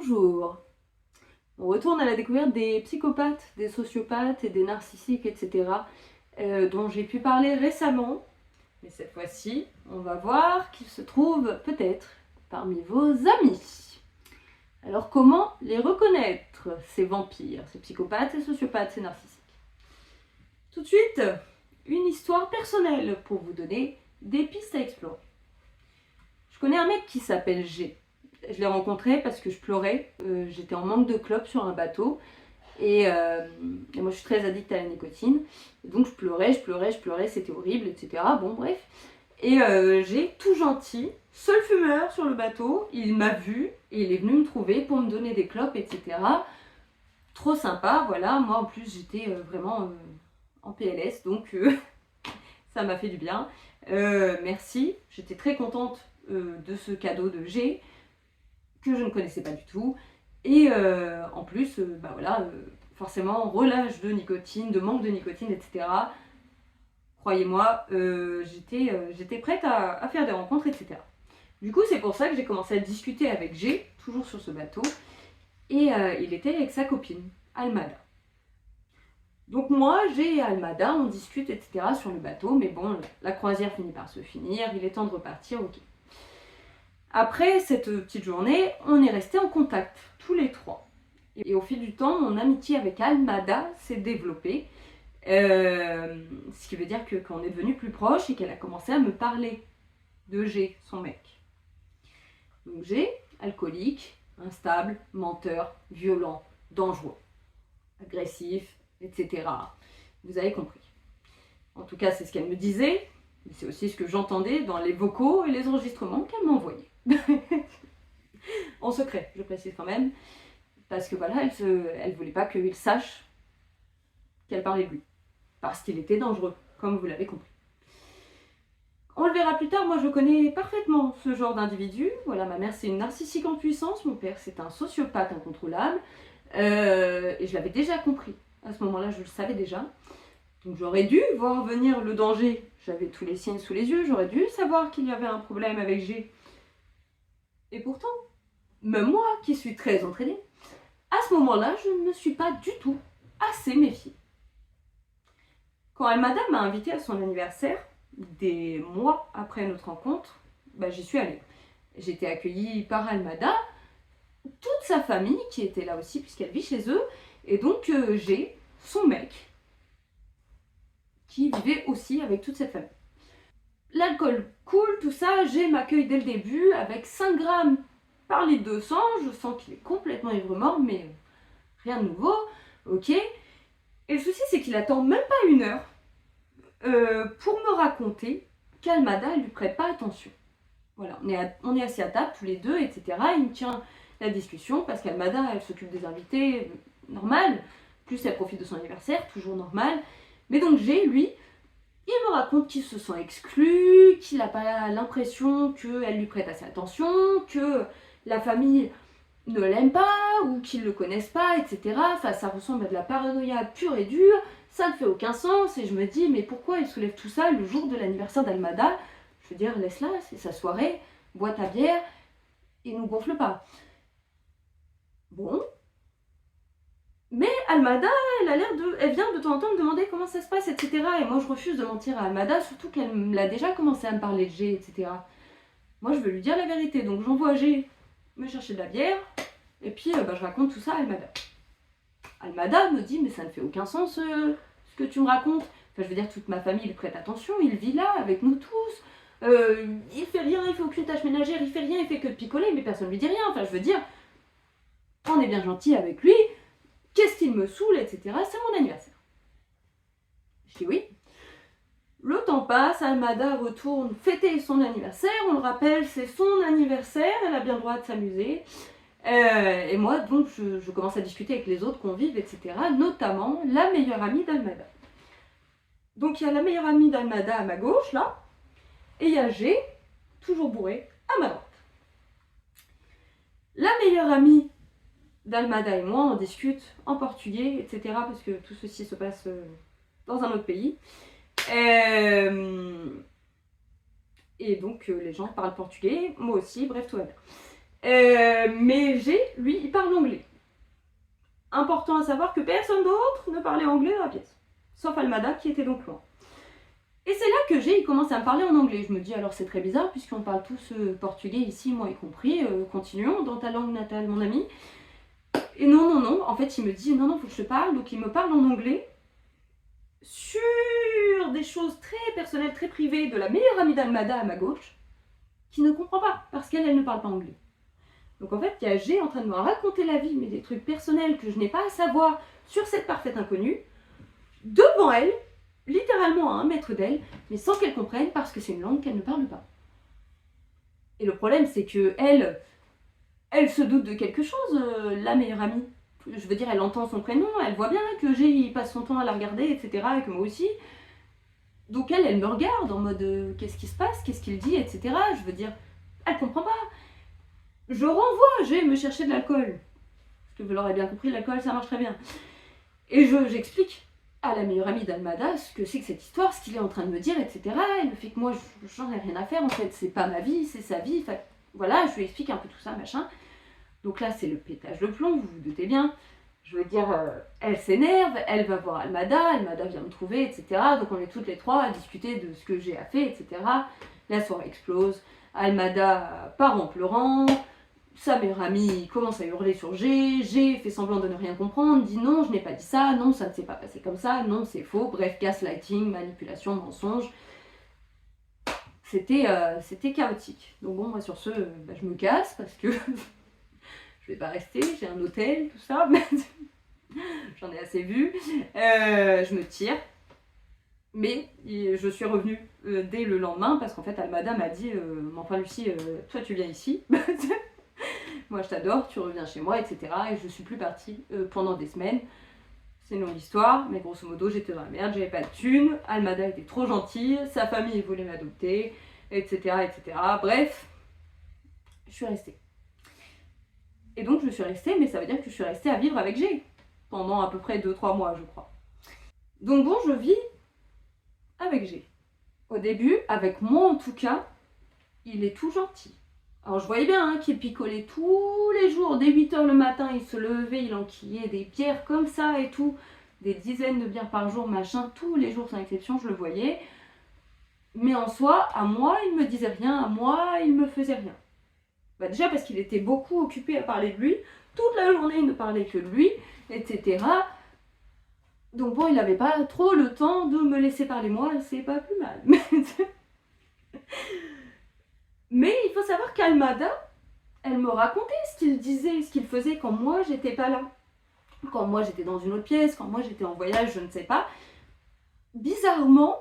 Bonjour. On retourne à la découverte des psychopathes, des sociopathes et des narcissiques, etc. dont j'ai pu parler récemment. Mais cette fois-ci, on va voir qu'ils se trouvent peut-être parmi vos amis. Alors comment les reconnaître, ces vampires, ces psychopathes, ces sociopathes, ces narcissiques? Tout de suite, une histoire personnelle pour vous donner des pistes à explorer. Je connais un mec qui s'appelle G. Je l'ai rencontré parce que je pleurais. J'étais en manque de clopes sur un bateau. Et moi, je suis très addict à la nicotine. Et donc, je pleurais, c'était horrible, etc. Bon, bref. Et j'ai tout gentil, seul fumeur sur le bateau. Il m'a vu et il est venu me trouver pour me donner des clopes, etc. Trop sympa, voilà. Moi, en plus, j'étais vraiment en PLS, donc ça m'a fait du bien. Merci. J'étais très contente de ce cadeau de G que je ne connaissais pas du tout. Et en plus, forcément, relâche de nicotine, de manque de nicotine, etc. Croyez-moi, j'étais prête à faire des rencontres, etc. Du coup, c'est pour ça que j'ai commencé à discuter avec G, toujours sur ce bateau, et il était avec sa copine, Almada. Donc moi, G et Almada, on discute, etc. sur le bateau, mais bon, la croisière finit par se finir, il est temps de repartir, ok. Après cette petite journée, on est restés en contact, tous les trois. Et au fil du temps, mon amitié avec Almada s'est développée. Ce qui veut dire qu'on est devenu plus proche et qu'elle a commencé à me parler de G, son mec. Donc G, alcoolique, instable, menteur, violent, dangereux, agressif, etc. Vous avez compris. En tout cas, c'est ce qu'elle me disait, mais c'est aussi ce que j'entendais dans les vocaux et les enregistrements qu'elle m'envoyait. En secret, je précise quand même, parce que voilà, elle voulait pas qu'il sache qu'elle parlait de lui, parce qu'il était dangereux, comme vous l'avez compris. On le verra plus tard, moi je connais parfaitement ce genre d'individu. Voilà, ma mère c'est une narcissique en puissance, mon père c'est un sociopathe incontrôlable, et je l'avais déjà compris. À ce moment-là, je le savais déjà. Donc j'aurais dû voir venir le danger. J'avais tous les signes sous les yeux, j'aurais dû savoir qu'il y avait un problème avec G. Et pourtant, même moi qui suis très entraînée, à ce moment-là, je ne me suis pas du tout assez méfiée. Quand Almada m'a invitée à son anniversaire, des mois après notre rencontre, j'y suis allée. J'étais accueillie par Almada, toute sa famille qui était là aussi puisqu'elle vit chez eux, et donc j'ai son mec qui vivait aussi avec toute cette famille. L'alcool coule, tout ça, G m'accueille dès le début avec 5 grammes par litre de sang, je sens qu'il est complètement ivre-mort, mais rien de nouveau, ok. Et le souci c'est qu'il attend même pas une heure pour me raconter qu'Almada lui prête pas attention. Voilà, on est assis à table tous les deux, etc. Il me tient la discussion parce qu'Almada, elle s'occupe des invités, normal. Plus elle profite de son anniversaire, toujours normal. Mais donc G, lui, il me raconte qu'il se sent exclu, qu'il n'a pas l'impression qu'elle lui prête assez attention, que la famille ne l'aime pas ou qu'ils ne le connaissent pas, etc. Enfin, ça ressemble à de la paranoïa pure et dure, ça ne fait aucun sens, et je me dis, mais pourquoi il soulève tout ça le jour de l'anniversaire d'Almada? Je veux dire, laisse-la, c'est sa soirée, bois ta bière, et nous gonfle pas. Bon. Mais Almada, elle vient de temps en temps me demander comment ça se passe, etc. Et moi, je refuse de mentir à Almada, surtout qu'elle a déjà commencé à me parler de G, etc. Moi, je veux lui dire la vérité, donc j'envoie G me chercher de la bière, et puis je raconte tout ça à Almada. Almada me dit, mais ça ne fait aucun sens ce que tu me racontes. Enfin, je veux dire, toute ma famille lui prête attention, il vit là avec nous tous. Il fait rien, il fait aucune tâche ménagère, il fait rien, il fait que de picoler, mais personne lui dit rien. Enfin, je veux dire, on est bien gentil avec lui, qu'est-ce qu'il me saoule, etc. C'est mon anniversaire. Je dis oui. Le temps passe, Almada retourne fêter son anniversaire, on le rappelle, c'est son anniversaire, elle a bien le droit de s'amuser. Et moi, donc, je commence à discuter avec les autres convives, etc., notamment la meilleure amie d'Almada. Donc, il y a la meilleure amie d'Almada à ma gauche, là, et il y a G, toujours bourré, à ma droite. La meilleure amie d'Almada et moi, on discute en portugais, etc., parce que tout ceci se passe dans un autre pays. Et donc, les gens parlent portugais, moi aussi, bref, tout va bien. Mais G, lui, il parle anglais. Important à savoir que personne d'autre ne parlait anglais dans la pièce, sauf Almada qui était donc loin. Et c'est là que G il commence à me parler en anglais. Je me dis alors c'est très bizarre puisqu'on parle tous portugais ici, moi y compris. Continuons dans ta langue natale, mon ami. Et non, en fait il me dit non, faut que je te parle. Donc il me parle en anglais sur des choses très personnelles, très privées de la meilleure amie d'Almada à ma gauche, qui ne comprend pas parce qu'elle ne parle pas anglais. Donc en fait, il y a G en train de me raconter la vie, mais des trucs personnels que je n'ai pas à savoir sur cette parfaite inconnue, devant elle, littéralement à 1 mètre d'elle, mais sans qu'elle comprenne parce que c'est une langue qu'elle ne parle pas. Et le problème, c'est que elle se doute de quelque chose, la meilleure amie. Je veux dire, elle entend son prénom, elle voit bien que G il passe son temps à la regarder, etc., et que moi aussi. Donc elle me regarde en mode qu'est-ce qui se passe, qu'est-ce qu'il dit, etc. Je veux dire, elle comprend pas. Je renvoie G me chercher de l'alcool. Parce que vous l'aurez bien compris, l'alcool ça marche très bien. Et j'explique à la meilleure amie d'Almada ce que c'est que cette histoire, ce qu'il est en train de me dire, etc. Et le fait que moi j'en ai rien à faire en fait, c'est pas ma vie, c'est sa vie. Enfin, voilà, je lui explique un peu tout ça, machin. Donc là c'est le pétage de plomb, vous vous doutez bien. Je veux dire, elle s'énerve, elle va voir Almada vient me trouver, etc. Donc on est toutes les trois à discuter de ce que j'ai à fait, etc. La soirée explose, Almada part en pleurant, sa meilleure amie commence à hurler sur G fait semblant de ne rien comprendre, dit non, je n'ai pas dit ça, non, ça ne s'est pas passé comme ça, non, c'est faux, bref, gaslighting, manipulation, mensonge. C'était chaotique. Donc bon, moi sur ce, je me casse parce que je vais pas rester, j'ai un hôtel, tout ça, mais j'en ai assez vu. Je me tire. Mais je suis revenue dès le lendemain parce qu'en fait Almada m'a dit enfin Lucie, toi tu viens ici, moi je t'adore, tu reviens chez moi, etc. Et je suis plus partie pendant des semaines. C'est une longue histoire, mais grosso modo j'étais dans la merde, j'avais pas de thunes, Almada était trop gentille, sa famille voulait m'adopter, etc., etc. Bref, je suis restée. Et donc je suis restée, mais ça veut dire que je suis restée à vivre avec G pendant à peu près 2-3 mois, je crois. Donc bon, je vis avec G. Au début, avec moi en tout cas, il est tout gentil. Alors je voyais bien qu'il picolait tous les jours, dès 8h le matin, il se levait, il enquillait des bières comme ça et tout, des dizaines de bières par jour, machin, tous les jours sans exception, je le voyais. Mais en soi, à moi, il me disait rien, à moi, il me faisait rien. Déjà parce qu'il était beaucoup occupé à parler de lui, toute la journée il ne parlait que de lui, etc. Donc bon, il n'avait pas trop le temps de me laisser parler moi, c'est pas plus mal. Mais il faut savoir qu'Almada, elle me racontait ce qu'il disait, ce qu'il faisait quand moi j'étais pas là. Quand moi j'étais dans une autre pièce, quand moi j'étais en voyage, je ne sais pas. Bizarrement,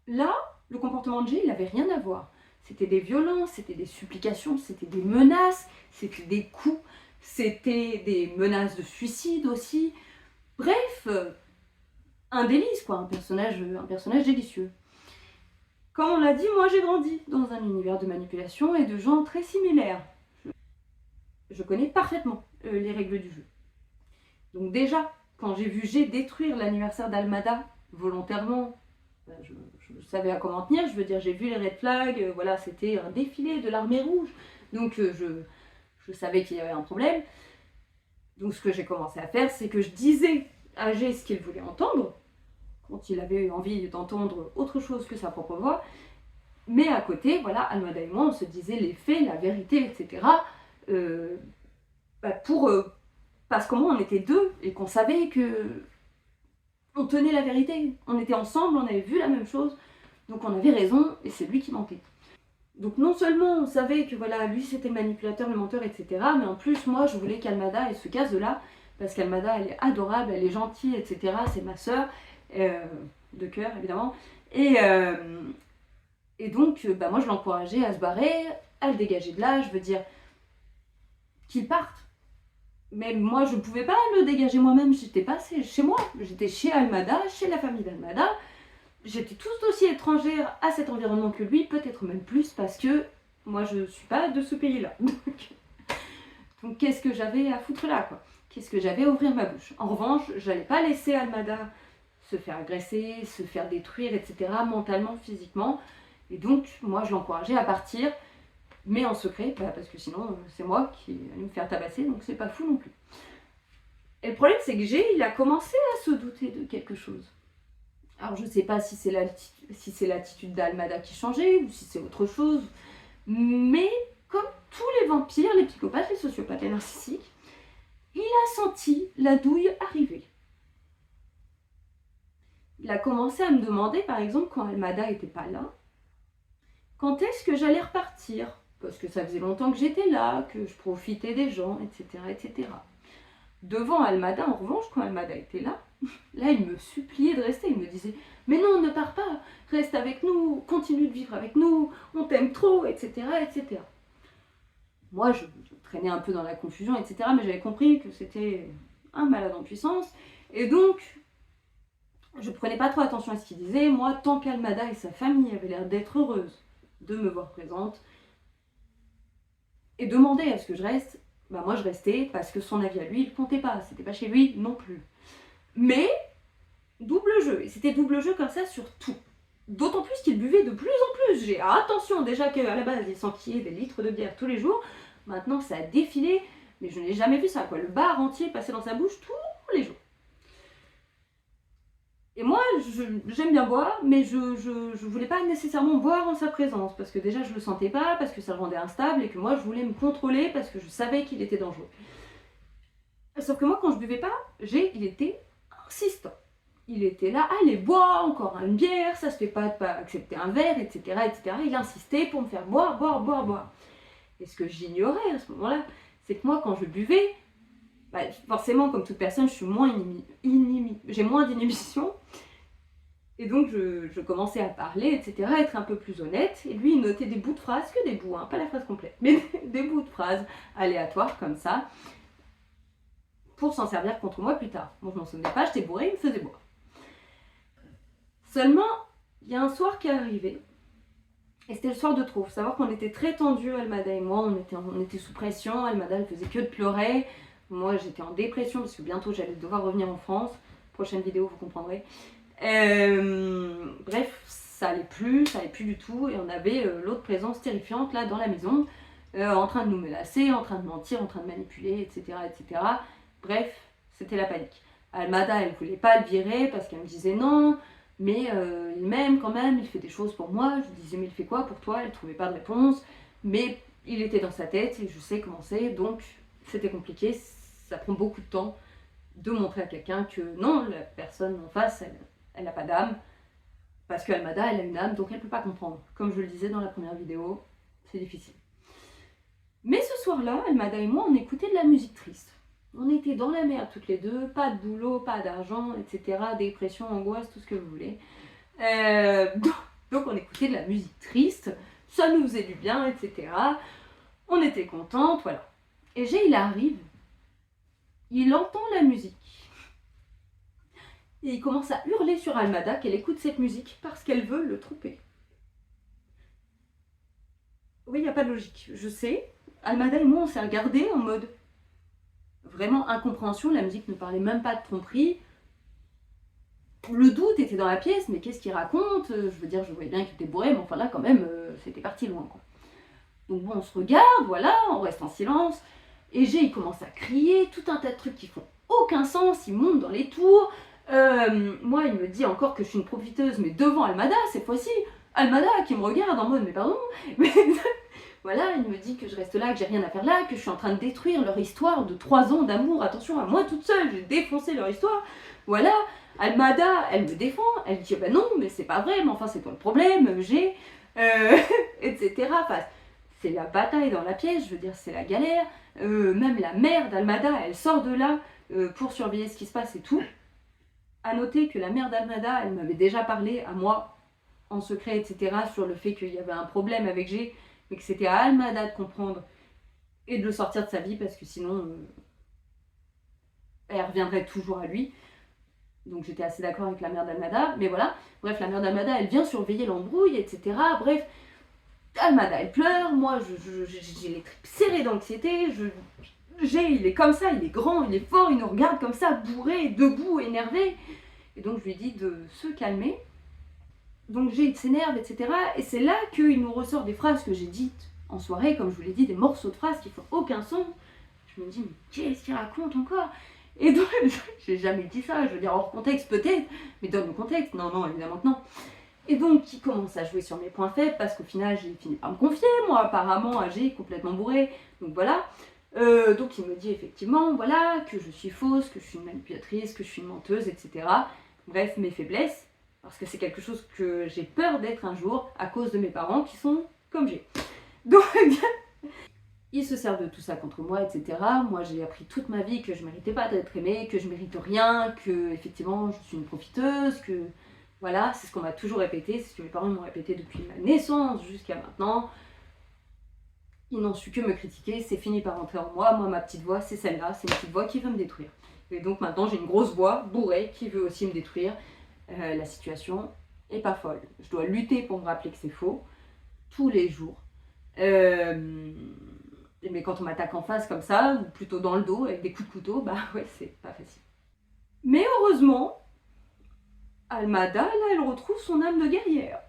là, le comportement de G, il n'avait rien à voir. C'était des violences, c'était des supplications, c'était des menaces, c'était des coups, c'était des menaces de suicide aussi. Bref, un délice quoi, un personnage délicieux. Comme on l'a dit, moi j'ai grandi dans un univers de manipulation et de gens très similaires. Je connais parfaitement les règles du jeu. Donc déjà, quand j'ai vu G détruire l'anniversaire d'Almada volontairement, je savais à comment tenir, je veux dire, j'ai vu les red flags, voilà, c'était un défilé de l'armée rouge, donc je savais qu'il y avait un problème. Donc ce que j'ai commencé à faire, c'est que je disais à G ce qu'il voulait entendre, quand il avait envie d'entendre autre chose que sa propre voix, mais à côté, voilà, Almada et moi, on se disait les faits, la vérité, etc. Parce que moi, on était deux, et qu'on savait que on tenait la vérité. On était ensemble, on avait vu la même chose, donc on avait raison, et c'est lui qui mentait. Donc non seulement on savait que voilà, lui c'était le manipulateur, le menteur, etc. Mais en plus, moi, je voulais qu'Almada elle se casse de là, parce qu'Almada, elle est adorable, elle est gentille, etc. C'est ma sœur, de cœur, évidemment. Et donc, moi, je l'encourageais à se barrer, à le dégager de là, je veux dire, qu'il parte. Mais moi, je ne pouvais pas le dégager moi-même, j'étais pas chez moi, j'étais chez Almada, chez la famille d'Almada. J'étais tout aussi étrangère à cet environnement que lui, peut-être même plus, parce que moi, je ne suis pas de ce pays-là. Donc qu'est-ce que j'avais à foutre là, quoi? Qu'est-ce que j'avais à ouvrir ma bouche? En revanche, j'allais pas laisser Almada se faire agresser, se faire détruire, etc., mentalement, physiquement. Et donc, moi, je l'encourageais à partir mais en secret, parce que sinon c'est moi qui allais me faire tabasser, donc c'est pas fou non plus. Et le problème, c'est que il a commencé à se douter de quelque chose. Alors je sais pas si c'est l'attitude d'Almada qui changeait ou si c'est autre chose, mais comme tous les vampires, les psychopathes, les sociopathes, les narcissiques, il a senti la douille arriver. Il a commencé à me demander, par exemple, quand Almada était pas là, quand est-ce que j'allais repartir, parce que ça faisait longtemps que j'étais là, que je profitais des gens, etc., etc. Devant Almada, en revanche, quand Almada était là, il me suppliait de rester. Il me disait « Mais non, ne pars pas, reste avec nous, continue de vivre avec nous, on t'aime trop, etc. etc. » Moi, je traînais un peu dans la confusion, etc. Mais j'avais compris que c'était un malade en puissance. Et donc, je prenais pas trop attention à ce qu'il disait. Moi, tant qu'Almada et sa famille avaient l'air d'être heureuses de me voir présente et demandaient à ce que je reste, moi je restais parce que son avis à lui, il comptait pas. C'était pas chez lui non plus. Mais, double jeu. Et c'était double jeu comme ça sur tout. D'autant plus qu'il buvait de plus en plus. J'ai attention, déjà qu'à la base, il s'enquillait des litres de bière tous les jours. Maintenant, ça a défilé. Mais je n'ai jamais vu ça, quoi. Le bar entier passait dans sa bouche tous les jours. Et moi, j'aime bien boire, mais je voulais pas nécessairement boire en sa présence. Parce que déjà, je le sentais pas, parce que ça le rendait instable, et que moi, je voulais me contrôler, parce que je savais qu'il était dangereux. Sauf que moi, quand je buvais pas, il était insistant. Il était là, allez, bois encore une bière, ça se fait pas de pas accepter un verre, etc., etc. Il insistait pour me faire boire, boire, boire, boire. Et ce que j'ignorais à ce moment-là, c'est que moi, quand je buvais, forcément, comme toute personne, je suis j'ai moins d'inhibition. Et donc, je commençais à parler, etc., à être un peu plus honnête. Et lui, il notait des bouts de phrases, que des bouts, hein, pas la phrase complète, mais des bouts de phrases aléatoires comme ça, pour s'en servir contre moi plus tard. Bon, je m'en souvenais pas, j'étais bourrée, il me faisait boire. Seulement, il y a un soir qui est arrivé, et c'était le soir de trop. Faut savoir qu'on était très tendus, Almada et moi, on était sous pression. Almada, elle faisait que de pleurer. Moi, j'étais en dépression parce que bientôt j'allais devoir revenir en France. Prochaine vidéo, vous comprendrez. Bref, ça allait plus du tout. Et on avait l'autre présence terrifiante là dans la maison, en train de nous menacer, en train de mentir, en train de manipuler, etc., etc. Bref, c'était la panique. Almada, elle voulait pas le virer parce qu'elle me disait non. Mais il m'aime quand même, il fait des choses pour moi. Je lui disais, mais il fait quoi pour toi? Elle ne trouvait pas de réponse. Mais il était dans sa tête et je sais comment c'est. Donc c'était compliqué. Ça prend beaucoup de temps de montrer à quelqu'un que non, la personne en face, elle n'a pas d'âme. Parce qu'Almada, elle a une âme, donc elle ne peut pas comprendre. Comme je le disais dans la première vidéo, c'est difficile. Mais ce soir-là, Almada et moi, on écoutait de la musique triste. On était dans la merde toutes les deux, pas de boulot, pas d'argent, etc. Dépression, angoisse, tout ce que vous voulez. Donc on écoutait de la musique triste, ça nous faisait du bien, etc. On était contentes, voilà. Et il arrive, il entend la musique. Et il commence à hurler sur Almada qu'elle écoute cette musique parce qu'elle veut le tromper. Oui, il n'y a pas de logique, je sais. Almada et moi, on s'est regardés en mode... Vraiment incompréhension, la musique ne parlait même pas de tromperie. Le doute était dans la pièce, mais qu'est-ce qu'il raconte? Je veux dire, je voyais bien qu'il était bourré, mais enfin là, quand même, c'était parti loin, quoi. Donc bon, on se regarde, voilà, on reste en silence. Et il commence à crier, tout un tas de trucs qui font aucun sens, il monte dans les tours. Moi, il me dit encore que je suis une profiteuse, mais devant Almada, cette fois-ci. Almada qui me regarde en mode, mais pardon, mais... Voilà, il me dit que je reste là, que j'ai rien à faire là, que je suis en train de détruire leur histoire de 3 ans d'amour. Attention, à moi toute seule, j'ai défoncé leur histoire. Voilà, Almada, elle me défend, elle dit non, mais c'est pas vrai, mais enfin c'est toi le problème, etc. Enfin, c'est la bataille dans la pièce, je veux dire, c'est la galère. Même la mère d'Almada, elle sort de là pour surveiller ce qui se passe et tout. À noter que la mère d'Almada, elle m'avait déjà parlé à moi, en secret, etc., sur le fait qu'il y avait un problème avec G, mais que c'était à Almada de comprendre et de le sortir de sa vie parce que sinon elle reviendrait toujours à lui. Donc j'étais assez d'accord avec la mère d'Almada, mais voilà. Bref, la mère d'Almada, elle vient surveiller l'embrouille, etc. Bref, Almada, elle pleure, moi j'ai les tripes serrées d'anxiété, il est comme ça, il est grand, il est fort, il nous regarde comme ça, bourré, debout, énervé. Et donc je lui dis de se calmer. Donc il s'énerve, etc. Et c'est là qu'il nous ressort des phrases que j'ai dites en soirée, comme je vous l'ai dit, des morceaux de phrases qui font aucun sens. Je me dis, mais qu'est-ce qu'il raconte encore? Et donc, j'ai jamais dit ça, je veux dire hors contexte peut-être, mais dans le contexte, non, non, évidemment que non. Et donc, il commence à jouer sur mes points faibles, parce qu'au final, j'ai fini par me confier, moi, apparemment, âgé, complètement bourré, donc voilà. Donc, il me dit effectivement, voilà, que je suis fausse, que je suis une manipulatrice, que je suis une menteuse, etc. Bref, mes faiblesses, parce que c'est quelque chose que j'ai peur d'être un jour, à cause de mes parents qui sont comme j'ai. Donc, il se sert de tout ça contre moi, etc. Moi, j'ai appris toute ma vie que je méritais pas d'être aimée, que je mérite rien, que effectivement, je suis une profiteuse, que voilà, c'est ce qu'on m'a toujours répété, c'est ce que mes parents m'ont répété depuis ma naissance jusqu'à maintenant. Ils n'ont su que me critiquer, c'est fini par rentrer en moi. Moi, ma petite voix, c'est celle-là, c'est une petite voix qui veut me détruire. Et donc maintenant, j'ai une grosse voix bourrée qui veut aussi me détruire. La situation est pas folle. Je dois lutter pour me rappeler que c'est faux, tous les jours. Mais quand on m'attaque en face comme ça, ou plutôt dans le dos, avec des coups de couteau, bah ouais, c'est pas facile. Mais heureusement, Almada, là, elle retrouve son âme de guerrière.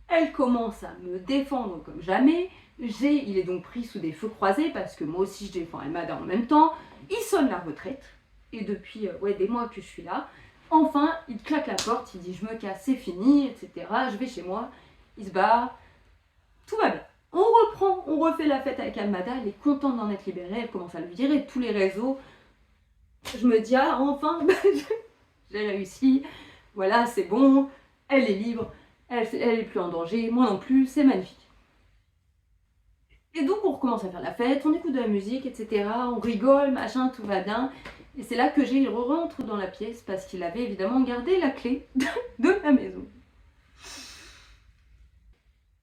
Elle commence à me défendre comme jamais. Il est donc pris sous des feux croisés, parce que moi aussi je défends Almada en même temps. Il sonne la retraite, et depuis des mois que je suis là, enfin, il claque la porte, il dit je me casse, c'est fini, etc. Je vais chez moi, il se barre, tout va bien. On reprend, on refait la fête avec Almada, elle est contente d'en être libérée, elle commence à le virer de tous les réseaux. Je me dis, ah, enfin, j'ai réussi, voilà, c'est bon, elle est libre, elle est plus en danger, moi non plus, c'est magnifique. Et donc on recommence à faire la fête, on écoute de la musique, etc. On rigole, machin, tout va bien. Et c'est là que il rentre dans la pièce parce qu'il avait évidemment gardé la clé de la maison.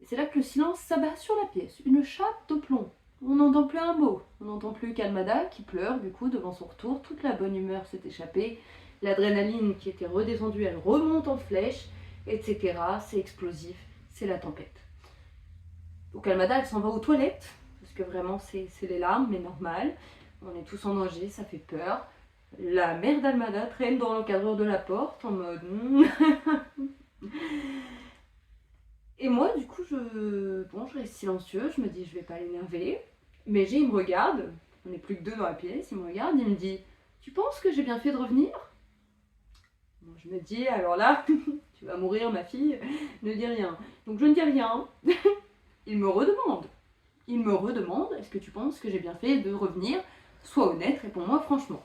Et c'est là que le silence s'abat sur la pièce, une chape de plomb. On n'entend plus un mot, on n'entend plus qu'Almada qui pleure du coup devant son retour, toute la bonne humeur s'est échappée, l'adrénaline qui était redescendue, elle remonte en flèche, etc. C'est explosif, c'est la tempête. Donc Almada, elle s'en va aux toilettes, parce que vraiment c'est les larmes, mais normal. On est tous en danger, ça fait peur. La mère d'Almada traîne dans l'encadreur de la porte en mode... Et moi, du coup, je reste silencieux, je me dis je vais pas l'énerver. Mais il me regarde, on n'est plus que deux dans la pièce, il me regarde, il me dit tu penses que j'ai bien fait de revenir? Bon, je me dis alors là, tu vas mourir ma fille, ne dis rien. Donc je ne dis rien. Il me redemande, est-ce que tu penses que j'ai bien fait de revenir? Sois honnête, réponds-moi franchement.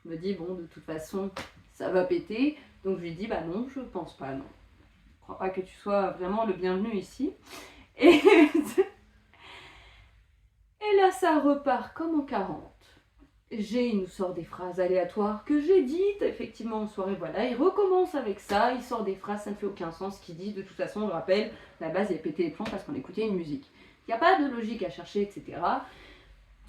Je me dis, bon, de toute façon, ça va péter. Donc je lui dis, bah non, je pense pas, non. Je crois pas que tu sois vraiment le bienvenu ici. Et, et là, ça repart comme en 40. Il nous sort des phrases aléatoires que j'ai dites, effectivement, en soirée, voilà. Il recommence avec ça, il sort des phrases, ça ne fait aucun sens, qu'il dit, de toute façon, on le rappelle, à la base, il a pété les plombs parce qu'on écoutait une musique. Il n'y a pas de logique à chercher, etc.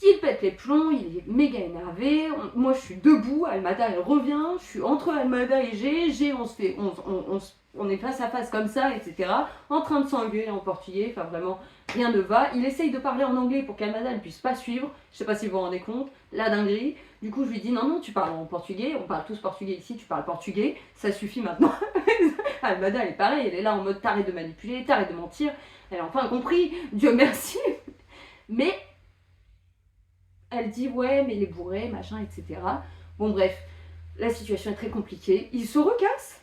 Il pète les plombs, il est méga énervé. Moi, je suis debout, Almada, elle revient. Je suis entre Almada et G. On est face à face comme ça, etc. En train de s'engueuler en portugais. Enfin, vraiment, rien ne va. Il essaye de parler en anglais pour qu'Almada ne puisse pas suivre. Je sais pas si vous vous rendez compte. La dinguerie. Du coup, je lui dis non, non, tu parles en portugais. On parle tous portugais ici, tu parles portugais. Ça suffit maintenant. Almada, elle est pareille. Elle est là en mode t'arrêtes de manipuler, t'arrêtes de mentir. Elle a enfin compris. Dieu merci. Mais elle dit ouais, mais il est bourré, machin, etc. Bon, bref, la situation est très compliquée. Il se recasse.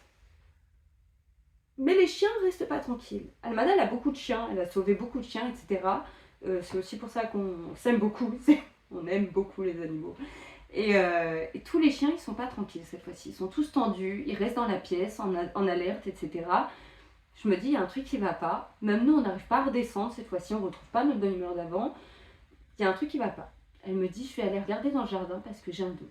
Mais les chiens restent pas tranquilles. Almada, elle a beaucoup de chiens, elle a sauvé beaucoup de chiens, etc. C'est aussi pour ça qu'on s'aime beaucoup. On aime beaucoup les animaux. Et tous les chiens, ils sont pas tranquilles cette fois-ci. Ils sont tous tendus, ils restent dans la pièce, en alerte, etc. Je me dis, il y a un truc qui va pas. Même nous, on n'arrive pas à redescendre cette fois-ci, on retrouve pas notre bonne humeur d'avant. Il y a un truc qui va pas. Elle me dit, je vais aller regarder dans le jardin parce que j'ai un doute.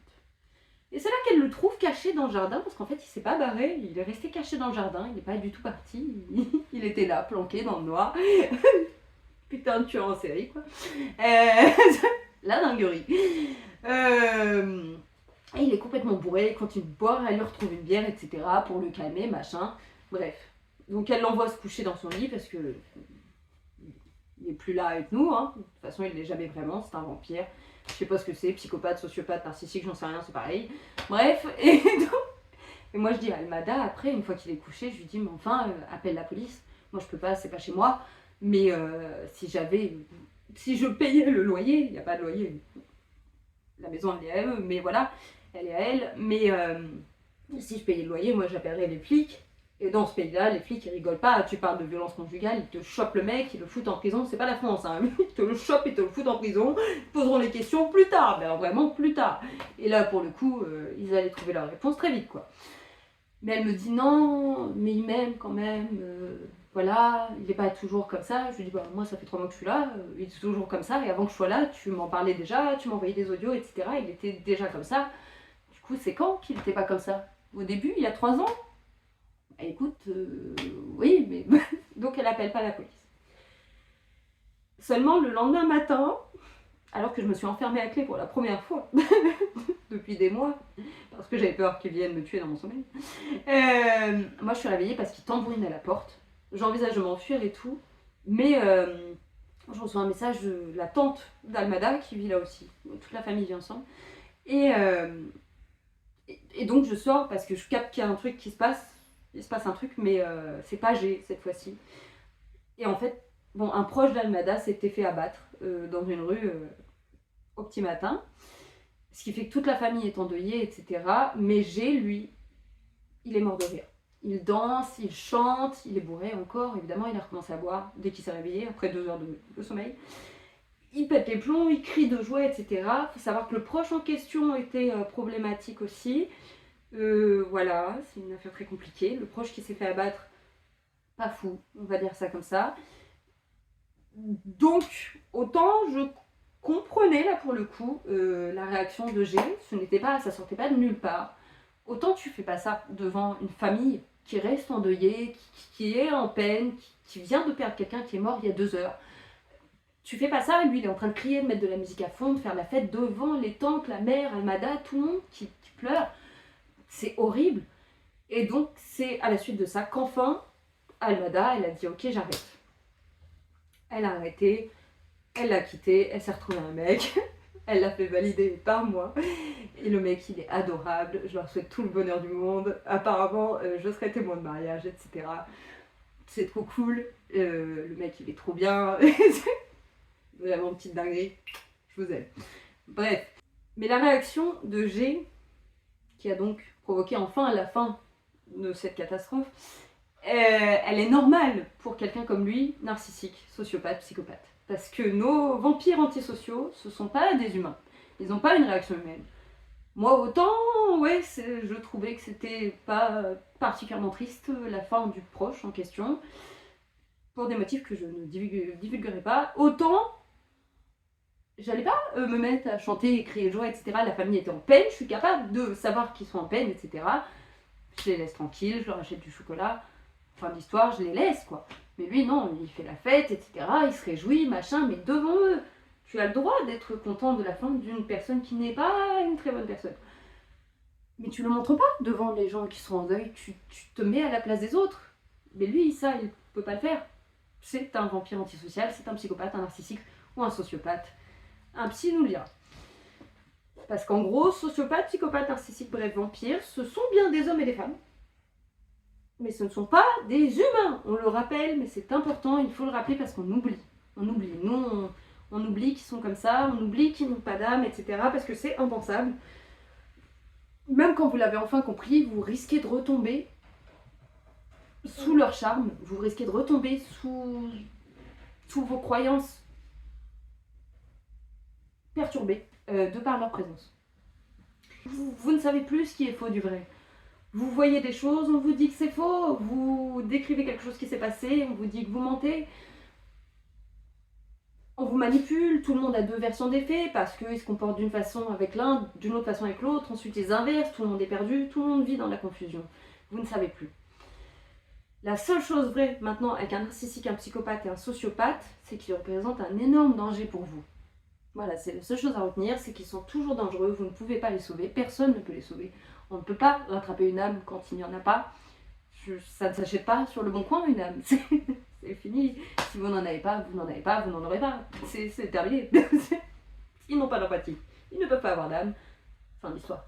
Et c'est là qu'elle le trouve caché dans le jardin, parce qu'en fait, il s'est pas barré, il est resté caché dans le jardin, il n'est pas du tout parti, il était là, planqué dans le noir. Putain de tueur en série, quoi. La dinguerie. Et il est complètement bourré, il continue de boire, elle lui retrouve une bière, etc. pour le calmer, machin. Bref. Donc elle l'envoie se coucher dans son lit parce que il est plus là avec nous, hein. De toute façon il l'est jamais vraiment, c'est un vampire. Je sais pas ce que c'est, psychopathe, sociopathe, narcissique, j'en sais rien, c'est pareil. Bref, et moi je dis à Almada, après, une fois qu'il est couché, je lui dis, mais enfin, appelle la police. Moi je peux pas, c'est pas chez moi. Mais si je payais le loyer, il n'y a pas de loyer, la maison elle est à eux, mais voilà, elle est à elle, mais si je payais le loyer, moi j'appellerais les flics. Et dans ce pays-là, les flics ils rigolent pas, tu parles de violence conjugale, ils te chopent le mec, ils le foutent en prison, c'est pas la France, hein. Ils te le chopent, ils te le foutent en prison, ils poseront les questions plus tard, mais alors vraiment plus tard. Et là pour le coup, ils allaient trouver leur réponse très vite quoi. Mais elle me dit non, mais il m'aime quand même, voilà, il n'est pas toujours comme ça. Je lui dis bah moi ça fait 3 mois que je suis là, il est toujours comme ça, et avant que je sois là, tu m'en parlais déjà, tu m'envoyais des audios, etc. Il était déjà comme ça. Du coup c'est quand qu'il n'était pas comme ça? Au début, il y a 3 ans? Écoute, oui, mais donc elle appelle pas la police. Seulement le lendemain matin, alors que je me suis enfermée à clé pour la première fois depuis des mois, parce que j'avais peur qu'il vienne me tuer dans mon sommeil, moi je suis réveillée parce qu'il tambouine à la porte. J'envisage de m'enfuir et tout, mais je reçois un message de la tante d'Almada qui vit là aussi. Toute la famille vit ensemble. Et donc je sors parce que je capte qu'il y a un truc qui se passe. Il se passe un truc, mais c'est pas G cette fois-ci. Et en fait, bon, un proche d'Almada s'était fait abattre dans une rue au petit matin. Ce qui fait que toute la famille est endeuillée, etc. Mais G, lui, il est mort de rire. Il danse, il chante, il est bourré encore, évidemment, il a recommencé à boire dès qu'il s'est réveillé, après 2 heures de sommeil. Il pète les plombs, il crie de joie, etc. Il faut savoir que le proche en question était problématique aussi. Voilà, c'est une affaire très compliquée. Le proche qui s'est fait abattre, pas fou, on va dire ça comme ça. Donc, autant je comprenais là pour le coup la réaction de G, ça sortait pas de nulle part. Autant tu fais pas ça devant une famille qui reste endeuillée, qui est en peine, qui vient de perdre quelqu'un qui est mort il y a 2 heures. Tu fais pas ça, lui il est en train de crier, de mettre de la musique à fond, de faire la fête devant les tantes, la mère, Almada, tout le monde qui pleure. C'est horrible. Et donc c'est à la suite de ça qu'enfin, Almada, elle a dit ok j'arrête. Elle a arrêté, elle l'a quitté, elle s'est retrouvée un mec, elle l'a fait valider par moi. Et le mec il est adorable, je leur souhaite tout le bonheur du monde. Apparemment je serai témoin de mariage, etc. C'est trop cool, le mec il est trop bien. Vraiment petite dinguerie, je vous aime. Bref, mais la réaction de G, qui a donc provoqué enfin la fin de cette catastrophe, elle est normale pour quelqu'un comme lui, narcissique, sociopathe, psychopathe. Parce que nos vampires antisociaux, ce sont pas des humains. Ils n'ont pas une réaction humaine. Moi, autant, ouais, je trouvais que c'était pas particulièrement triste la fin du proche en question, pour des motifs que je ne divulguerai pas. Autant, j'allais pas me mettre à chanter, crier joie, etc. La famille était en peine, je suis capable de savoir qu'ils sont en peine, etc. Je les laisse tranquilles, je leur achète du chocolat. Fin de l'histoire, je les laisse, quoi. Mais lui, non, il fait la fête, etc. Il se réjouit, machin, mais devant eux. Tu as le droit d'être content de la fin d'une personne qui n'est pas une très bonne personne. Mais tu le montres pas devant les gens qui sont en deuil, tu te mets à la place des autres. Mais lui, ça, il peut pas le faire. C'est un vampire antisocial, c'est un psychopathe, un narcissique ou un sociopathe. Un psy nous le dira. Parce qu'en gros, sociopathe, psychopathe, narcissique, bref, vampire, ce sont bien des hommes et des femmes. Mais ce ne sont pas des humains. On le rappelle, mais c'est important, il faut le rappeler parce qu'on oublie. On oublie. Nous, on oublie qu'ils sont comme ça, on oublie qu'ils n'ont pas d'âme, etc. Parce que c'est impensable. Même quand vous l'avez enfin compris, vous risquez de retomber sous leur charme, vous risquez de retomber sous vos croyances perturbées de par leur présence. Vous ne savez plus ce qui est faux du vrai. Vous voyez des choses, on vous dit que c'est faux, vous décrivez quelque chose qui s'est passé, on vous dit que vous mentez. On vous manipule, tout le monde a 2 versions des faits parce qu'ils se comportent d'une façon avec l'un, d'une autre façon avec l'autre, ensuite ils inversent, tout le monde est perdu, tout le monde vit dans la confusion. Vous ne savez plus. La seule chose vraie maintenant avec un narcissique, un psychopathe et un sociopathe, c'est qu'ils représentent un énorme danger pour vous. Voilà, c'est la seule chose à retenir, c'est qu'ils sont toujours dangereux, vous ne pouvez pas les sauver, personne ne peut les sauver. On ne peut pas rattraper une âme quand il n'y en a pas. Ça ne s'achète pas sur le bon coin une âme, c'est fini. Si vous n'en avez pas, vous n'en avez pas, vous n'en aurez pas. C'est terminé. Ils n'ont pas d'empathie, ils ne peuvent pas avoir d'âme. Fin de l'histoire.